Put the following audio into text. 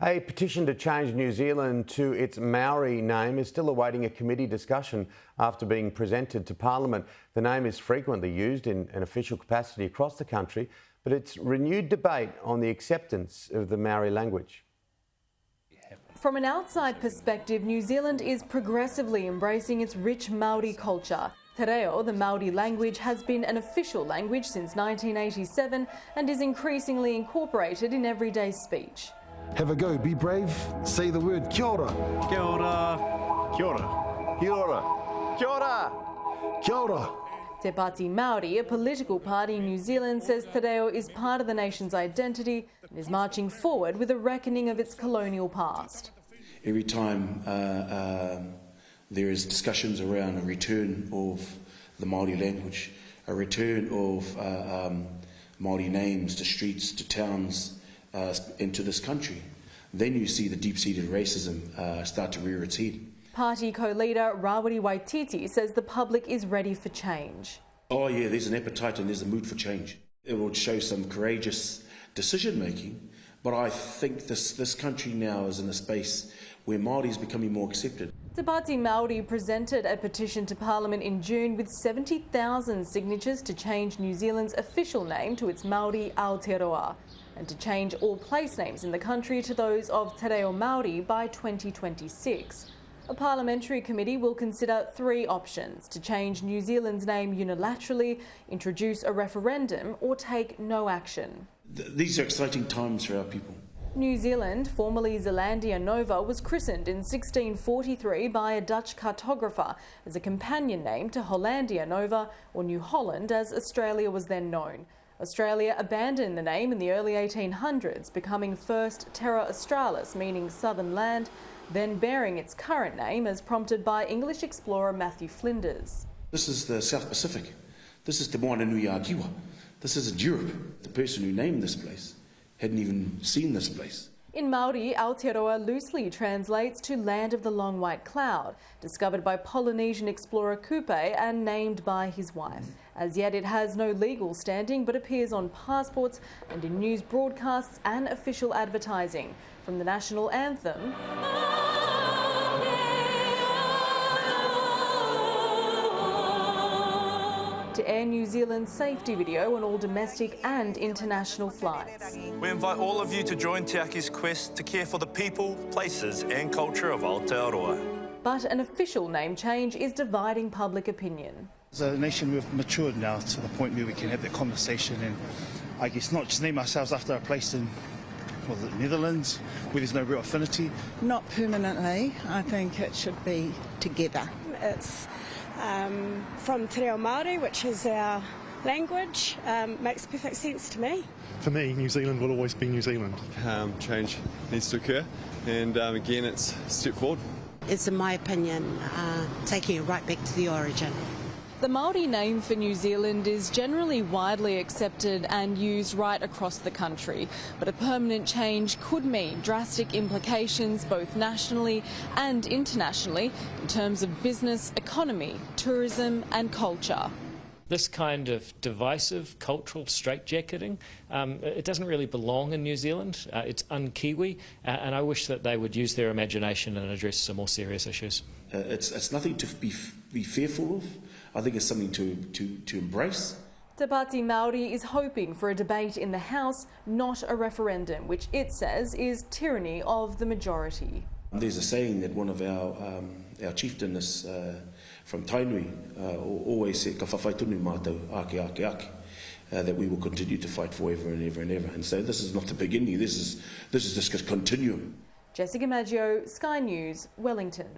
A petition to change New Zealand to its Maori name is still awaiting a committee discussion after being presented to Parliament. The name is frequently used in an official capacity across the country, but it's renewed debate on the acceptance of the Maori language. From an outside perspective, New Zealand is progressively embracing its rich Maori culture. Te reo, the Maori language, has been an official language since 1987 and is increasingly incorporated in everyday speech. Have a go, be brave, say the word kia ora. Kia ora. Kia ora. Kia ora. Kia ora. Kia ora. Te Pāti Maori, a political party in New Zealand, says te reo is part of the nation's identity and is marching forward with a reckoning of its colonial past. Every time there is discussions around a return of the Maori language, a return of Maori names to streets, to towns, into this country, then you see the deep-seated racism start to rear its head. Party co-leader Rawiri Waititi says the public is ready for change. Oh yeah, there's an appetite and there's a mood for change. It will show some courageous decision-making, but I think this country now is in a space where Māori is becoming more accepted. Te Pāti Maori presented a petition to Parliament in June with 70,000 signatures to change New Zealand's official name to its Maori Aotearoa and to change all place names in the country to those of Te Reo Maori by 2026. A parliamentary committee will consider three options: to change New Zealand's name unilaterally, introduce a referendum, or take no action. These are exciting times for our people. New Zealand, formerly Zeelandia Nova, was christened in 1643 by a Dutch cartographer as a companion name to Hollandia Nova, or New Holland as Australia was then known. Australia abandoned the name in the early 1800s, becoming first Terra Australis, meaning southern land, then bearing its current name as prompted by English explorer Matthew Flinders. This is the South Pacific. This is Te Moana Nui a Kiwa. This isn't Europe. The person who named this place hadn't even seen this place. In Maori, Aotearoa loosely translates to Land of the Long White Cloud, discovered by Polynesian explorer Kupe and named by his wife. As yet it has no legal standing but appears on passports and in news broadcasts and official advertising. From the national anthem to Air New Zealand's safety video on all domestic and international flights. We invite all of you to join Te Ake's quest to care for the people, places and culture of Aotearoa. But an official name change is dividing public opinion. As a nation, we've matured now to the point where we can have that conversation and I guess not just name ourselves after a place in the Netherlands where there's no real affinity. Not permanently. I think it should be together. It's from Te Reo Māori, which is our language. Makes perfect sense to me. For me, New Zealand will always be New Zealand. Change needs to occur, and again, it's a step forward. It's, in my opinion, taking it right back to the origin. The Maori name for New Zealand is generally widely accepted and used right across the country, but a permanent change could mean drastic implications both nationally and internationally in terms of business, economy, tourism and culture. This kind of divisive cultural straitjacketing, it doesn't really belong in New Zealand. It's un-Kiwi, and I wish that they would use their imagination and address some more serious issues. It's nothing to be fearful of. I think it's something to embrace. Te Pāti Maori is hoping for a debate in the House, not a referendum, which it says is tyranny of the majority. There's a saying that one of our chieftains from Tainui always said, ka whawhai tonu mātou, ake, ake, ake, that we will continue to fight forever and ever and ever. And so this is not the beginning, this is just a continuum. Jessica Maggio, Sky News, Wellington.